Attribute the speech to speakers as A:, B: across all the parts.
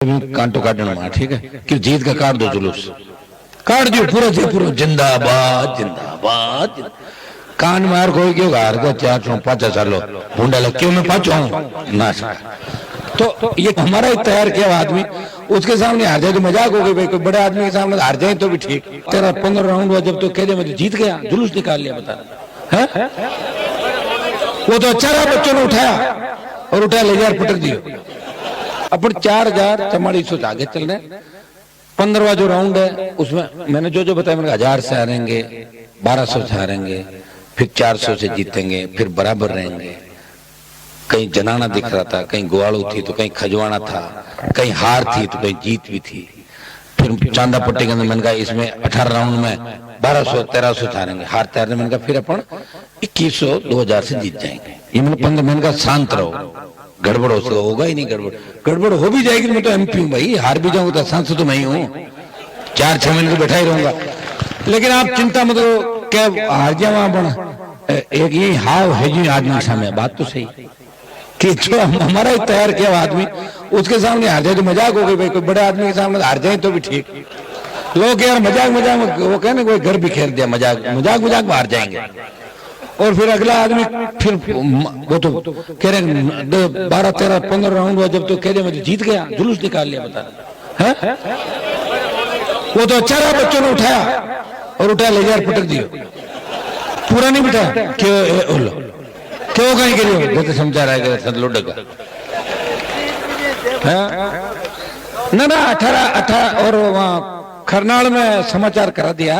A: कांटो काटना मां ठीक है कि जीत का काट दो जुलूस काट दियो पूरा से पूरा जिंदाबाद जिंदाबाद कान मार कोई क्यों हार गया 405 सालों भूडा लग क्यों मैं पाँच ना तो ये हमारा एक तैयार किया आदमी उसके सामने हार जाए तो मजाक हो गई भाई कोई बड़े आदमी के सामने हार जाए तो भी ठीक तेरा 15 राउंड हुआ जब तो कह दे मैं तो जीत गया जुलूस निकाल लिया बता है वो तो अच्छा रहा बच्चों ने उठाया और उठाया ले जाकर पटक दियो अपन 4044 आगे चल रहे 15वां जो राउंड है उसमें मैंने जो बताया मैंने 1000 से हारेंगे 1200 से हारेंगे फिर 400 से जीतेंगे फिर बराबर रहेंगे कहीं जनाना दिख रहा था कहीं गुआड़ू थी तो कहीं खजवाना था कहीं हार थी तो कहीं जीत भी थी फिर चांदा पट्टी के अंदर मैंने कहा इसमें 18 राउंड में 1200 1300 हारेंगे हार तैयार मैंने कहा फिर अपन 2100 2000 से जीत जाएंगे ये मैंने 15 मैंने कहा शांत रहो गड़बड़ होगा ही नहीं गड़बड़ हो भी जाएगी मैं तो एमपी हूँ भाई हार भी जाऊंगा तो सांसद तो मैं ही हूँ 4-6 महीने तो बैठा ही रहूंगा लेकिन आप चिंता मत करो क्या हार जाए वहां बना एक ये हाव है जी आदमी सामने बात तो सही कि जो हमारा तैयार किया आदमी उसके सामने हार जाए तो मजाक हो गई भाई कोई बड़े आदमी के सामने हार जाए तो भी ठीक लोग यार मजाक वो कहने कोई घर भी खेल दिया मजाक में हार जाएंगे और फिर अगला आदमी फिर वो तो कह रहे 12 13 15 राउंड हुआ जब तो कह रहे मैं तो जीत गया जुलूस निकाल लिया बता है वो तो अच्छा रहा बच्चों ने उठाया और उठाया ले जाकर पटक दियो पूरा नहीं बिठाया क्यों कहीं के लिए जैसे समझा रहा है लोडे का ना 18 और वहां खरनाल में समाचार करा दिया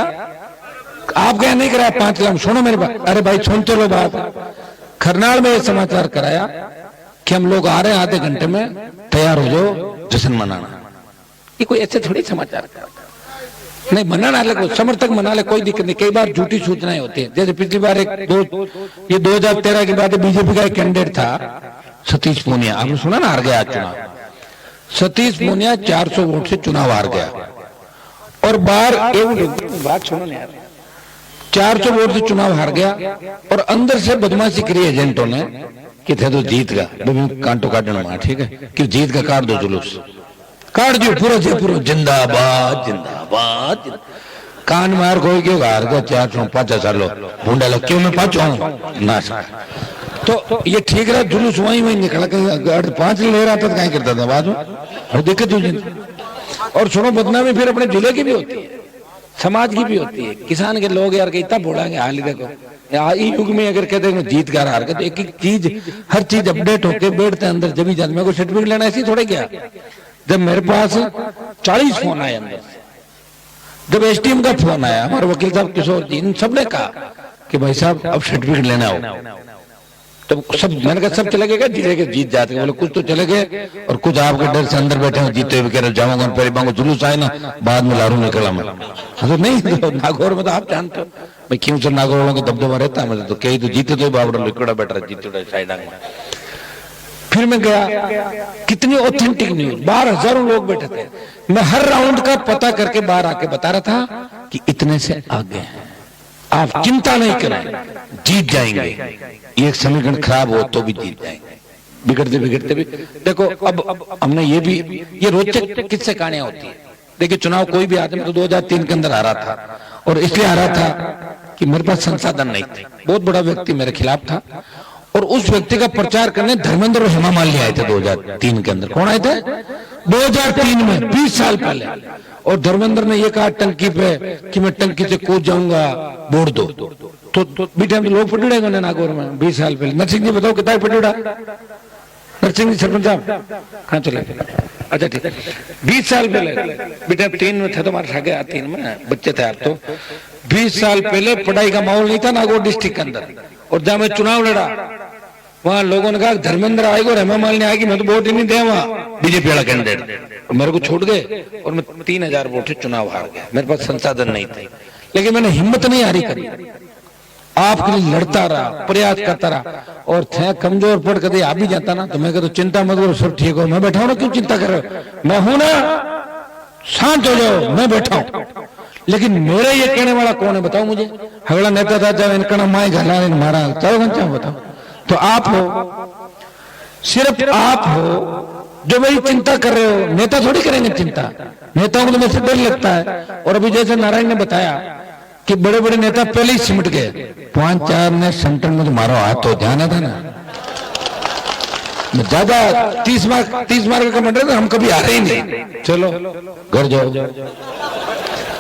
A: आप क्या नहीं कराया 5 लाख सुनो मेरे बात अरे भाई सुनते लो बात खरनाल में समाचार कराया कि हम लोग आ रहे हैं आधे घंटे में तैयार हो जाओ जश्न मनाना ये कोई ऐसे थोड़ी समाचार करा नहीं मनाना ले समर्थक मना ले कोई दिक्कत नहीं कई बार झूठी सूचनाएं होती है जैसे पिछली बार ये 2013 के बाद बीजेपी का एक कैंडिडेट था सतीश पूनिया आपने सुना ना हार गया चुनाव सतीश पूनिया 400 वोट से चुनाव हार गया और बात सुनो ना यार 400 वोट से चुनाव हार गया और अंदर से बदमाशी करी एजेंटों ने कि थे तो जीत गया कांटो काटना मां ठीक है कि जीत का काट दो जुलूस काट दियो पूरा से पूरा जिंदाबाद जिंदाबाद कान मार कोई क्यों हार गया 405 सालों भूडा लग क्यों मैं पाँच ना तो ये ठीक रहा जुलूस वही निकला कहीं 5 ले रहा था कहीं करता था बाद में दिक्कत हुई और सुनो बदनामी फिर अपने जिले की भी होती है समाज की भी होती है किसान के लोग यार इतना बोलेंगे हाल ही देखो युग में अगर कहते हैं जीत कर हार के तो एक एक चीज हर चीज अपडेट होके बैठते अंदर जब जाते मेरे को सर्टिफिकेट लेना ऐसी थोड़े क्या जब मेरे पास 40 फोन आए अंदर जब एसडीएम का फोन आया हमारे वकील साहब किशोर जी इन सबने कहा कि भाई साहब अब सर्टिफिकेट लेना हो तो सब मैंने कहा सब चले गए जिले के जीत जाते बोले कुछ तो चले गए और कुछ आपके डर से अंदर बैठे हैं जीते हुए कह रहे जाऊंगा पहले बांगो जुलूस आए ना बाद में लारू निकला मैं तो नहीं तो नागौर में तो आप जानते हो भाई क्यों सर नागौर वालों का दबदबा रहता है तो कहीं तो जीते तो बाबरा लिकड़ा बैठ रहा जीते साइड फिर मैं गया कितनी ऑथेंटिक न्यूज 12,000 लोग बैठे थे मैं हर राउंड का पता करके बाहर आके बता रहा था कि इतने से आगे हैं आप चिंता नहीं करें जीत जाएंगे ये समीकरण खराब हो तो भी जीत जाएंगे बिगड़ते भी देखो अब हमने ये रोचक किससे कहानियां होती है देखिए चुनाव कोई भी आदमी तो 2003 के अंदर आ रहा था और इसलिए आ रहा था कि मेरे पास संसाधन नहीं थे बहुत बड़ा व्यक्ति मेरे खिलाफ था और उस व्यक्ति का प्रचार करने धर्मेंद्र और हेमा मालिनी आए थे 2003 के अंदर कौन आए थे 2003 में 20 साल पहले और धर्मेंद्र ने ये कहा टंकी पे कि मैं टंकी से कूद जाऊंगा वोट दो तो बीटा लोग पटुड़ेगा नागौर में 20 साल पहले नरसिंह जी बताओ कितना पटुड़ा नरसिंह जी सरपंच साहब कहाँ चले अच्छा ठीक है 20 साल पहले बेटा 3 में थे तो हमारे सागे 3 में बच्चे थे आप तो 20 साल पहले पढ़ाई का माहौल नहीं था नागौर डिस्ट्रिक्ट के अंदर और जहां मैं चुनाव लड़ा वहां लोगों ने कहा धर्मेंद्र आएगा और हेमा मालिनी आएगी मैं तो वोट ही नहीं दे वहां बीजेपी वाला कैंडिडेट मेरे को छोड़ गए और मैं 3000 वोट से चुनाव हार गया मेरे पास संसाधन नहीं थे लेकिन मैंने हिम्मत नहीं हारी करी आपके लिए लड़ता रहा प्रयास करता रहा और थे कमजोर पड़ कर आ भी जाता ना तो मैं कहता चिंता मत करो सब ठीक हो मैं बैठा हूं ना क्यों चिंता कर रहे हो मैं हूं ना शांत हो जाओ मैं बैठा हूं लेकिन मेरे ये कहने वाला कौन है बताओ मुझे हगड़ा नेता था जब इनका माए घला मारा चाहो बताओ तो आप हो सिर्फ आप हो जो मेरी चिंता कर रहे हो, नेता थोड़ी करेंगे चिंता, नेताओं को तो मुझसे डर लगता है। और अभी जैसे नारायण ने बताया कि बड़े बड़े नेता पहले ही सिमट गए, 5-4 ने सेंटर में तो मारो हाथ, तो ध्यान था ना, ज्यादा 30 मार्क का कमेंट है, हम कभी आ रहे ही नहीं, चलो घर जाओ।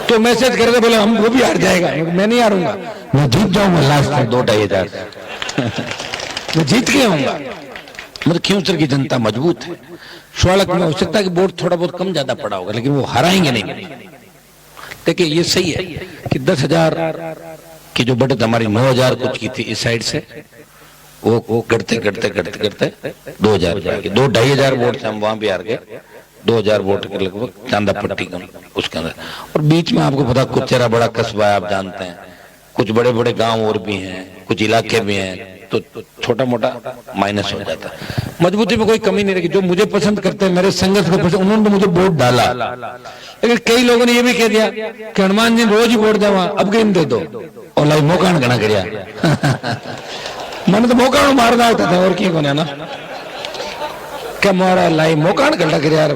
A: तो मैसेज करके बोले हम वो भी हार जाएगा, मैं नहीं हारूंगा, मैं जीत जाऊंगा लास्ट में 2-2.5 हजार मैं जीत के आऊंगा। मतलब खिंवसर की जनता मजबूत है। स्वागत में हो सकता है कि वोट थोड़ा बहुत कम ज्यादा पड़ा होगा, लेकिन वो हराएंगे नहीं। देखिए ये सही है कि 10,000 की जो बढ़त हमारी 9,000 कुछ की थी इस साइड से, वो करते 2,000 जाएगी, 2-2.5 हजार वोट से हम वहां भी हार गए, 2,000 वोट के लगभग चांदा पट्टी का उसके अंदर। और बीच में आपको पता कुचेरा बड़ा कस्बा है, आप जानते हैं, कुछ बड़े बड़े गांव और भी हैं, कुछ इलाके भी हैं, तो छोटा मोटा माइनस हो जाता है। मजबूती में कोई कमी नहीं रहेगी। जो मुझे पसंद करते हैं, मेरे संघर्ष को पसंद, उन्होंने मुझे वोट डाला। लेकिन कई लोगों ने ये भी कह दिया कि हनुमान जी रोज ही वोट देवा, अब गिन दे दो, और लाई मौका गणा करिया मैंने तो मौका मारना होता था, और क्यों ना क्या मारा लाई मौका गड्ढा कर यार,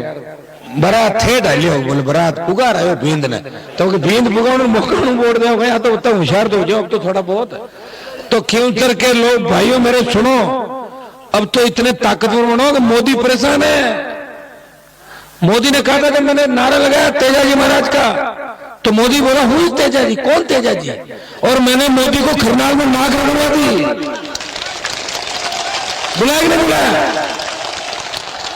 A: बरात थे डालियो, बोले बरात पुगा रहे हो बींद ने, तो बींद पुगा मौका वोट दे गया, तो उतना होशियार तो हो जाओ, अब तो थोड़ा बहुत। तो खिंवसर के लोग भाइयों मेरे सुनो, अब तो इतने ताकतवर बनो कि मोदी परेशान है। मोदी ने कहा था कि मैंने नारा लगाया तेजाजी महाराज का, तो मोदी बोला हूँ तेजाजी, कौन तेजाजी, और मैंने मोदी को खरनाल में नाक रगड़वा दी, बुलाया कि नहीं बुलाया,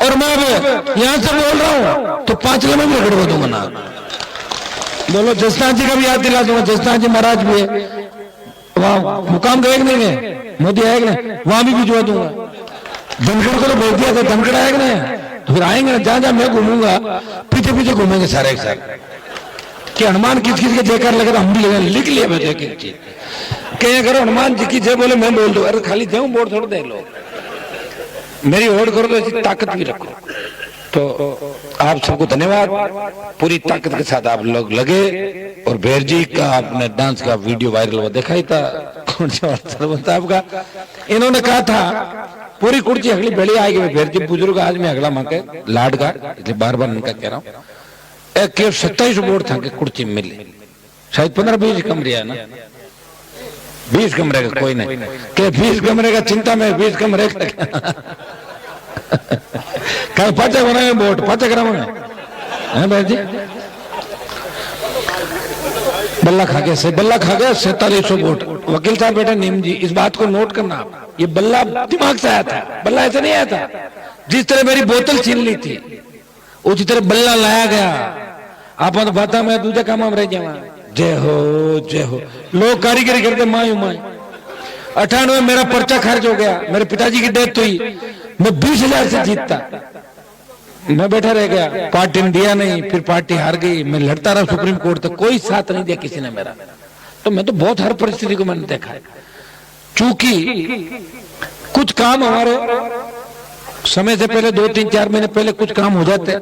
A: और मैं अब यहां से बोल रहा हूं तो 5 में भी रगड़वा दूंगा नाक। बोलो जसनाथ जी का भी याद दिला दूंगा, जसनाथ जी महाराज भी है वहां, मुकाम गए कि नहीं गए, मोदी आएगा नहीं, वहां भी भिजवा दूंगा। धनखड़ को तो बोल दिया था, धनखड़ आएगा नहीं, तो फिर आएंगे ना, जहां जहां मैं घूमूंगा पीछे पीछे घूमेंगे सारे एक साथ कि हनुमान किस किस के जयकार लगे, हम भी लगे, लिख लिया मैं जयकार चीज, कहीं करो हनुमान जी की जय बोले मैं बोल दू, अरे खाली जाऊं वोट थोड़ा दे लो, मेरी वोट करो तो ऐसी ताकत भी रखो। तो आप सबको धन्यवाद, पूरी ताकत के साथ आप लोग लगे। और भेर जी का आपने डांस का वीडियो वायरल हुआ, देखा ही था, कौन सा आपका, इन्होंने कहा था पूरी कुर्सी अगली बड़ी आएगी, भेर जी बुजुर्ग आज में अगला मांगे लाड का, इसलिए बार बार उनका कह रहा हूँ, 27 वोट था कि कुर्सी मिली, शायद 15-20 कम रहा ना, 20 कमरे का कोई नहीं, क्या 20 कमरे का चिंता में 20 कमरे का कल 5 बनाए वोट 5 कराओगे हैं भाई जी। बल्ला खा गया से, बल्ला खा गया 4700 वोट। वकील साहब बेटा नीम जी, इस बात को नोट करना, ये बल्ला दिमाग से आया था, बल्ला ऐसे नहीं आया था। जिस तरह मेरी बोतल छीन ली थी उसी तरह बल्ला लाया गया। आप तो बता मैं दूसरे काम में रह जाऊंगा। जय हो जय हो, लोग कारीगरी करते मायू माई। 98 मेरा पर्चा खर्च हो गया, मेरे पिताजी की डेथ हुई, मैं 20,000 से जीतता, मैं बैठा रह गया, पार्टी ने दिया नहीं, फिर पार्टी हार गई, मैं लड़ता रहा सुप्रीम कोर्ट तक, कोई साथ नहीं दिया किसी ने मेरा। तो मैं तो बहुत हर परिस्थिति को मैंने देखा है। चूंकि कुछ काम हमारे समय से पहले 2-3-4 महीने पहले कुछ काम हो जाते,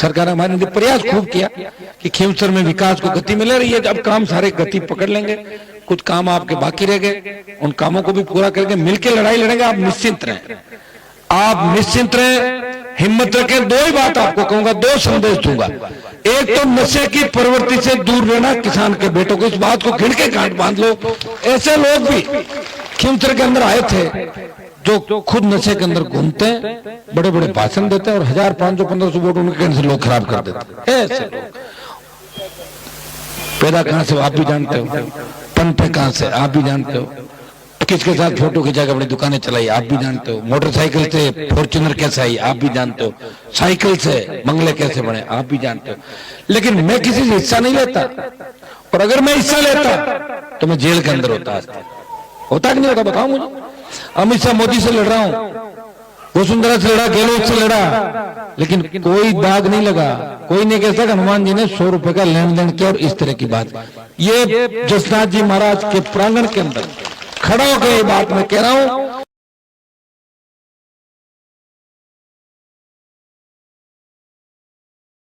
A: सरकार हमारे ने प्रयास खूब किया कि खिंवसर में विकास को गति मिल रही है, अब काम सारे गति पकड़ लेंगे। कुछ काम आपके बाकी रह गए, उन कामों को भी पूरा करके मिलकर लड़ाई लड़ेंगे। आप निश्चिंत रहें, आप निश्चिंत रहें, हिम्मत रखें। 2 ही बात आपको कहूंगा, 2 संदेश दूंगा। एक तो नशे की प्रवृत्ति से दूर रहना, किसान के बेटों को इस बात को घिड़ के गांठ बांध लो। ऐसे लोग भी खिंवसर के अंदर आए थे जो खुद नशे के अंदर घूमते हैं, बड़े बड़े भाषण देते हैं और 1000, 500, 1500 वोट उनके से लोग खराब कर देते हैं। ऐसे लोग पैदा कहां से आप भी जानते हो, पनपे कहां से आप भी जानते हो, किसके साथ फोटो खिंचा के अपनी दुकानें चलाई आप भी जानते हो, मोटरसाइकिल से फॉर्च्यूनर कैसे आई आप भी जानते हो, साइकिल से बंगले कैसे बने आप भी जानते हो। लेकिन मैं किसी से हिस्सा नहीं लेता, और अगर मैं हिस्सा लेता तो मैं जेल के अंदर होता कि नहीं होता, बताओ मुझे। अमित शाह मोदी से लड़ रहा हूं, वसुंधरा से लड़ा, गहलोत से लड़ा, लेकिन कोई दाग नहीं लगा। कोई नहीं कह सकता हनुमान जी ने 100 रुपए का लेन देन किया और इस तरह की बात। ये जसनाथ जी महाराज के प्रांगण के अंदर खड़ा होकर ये बात मैं कह रहा हूं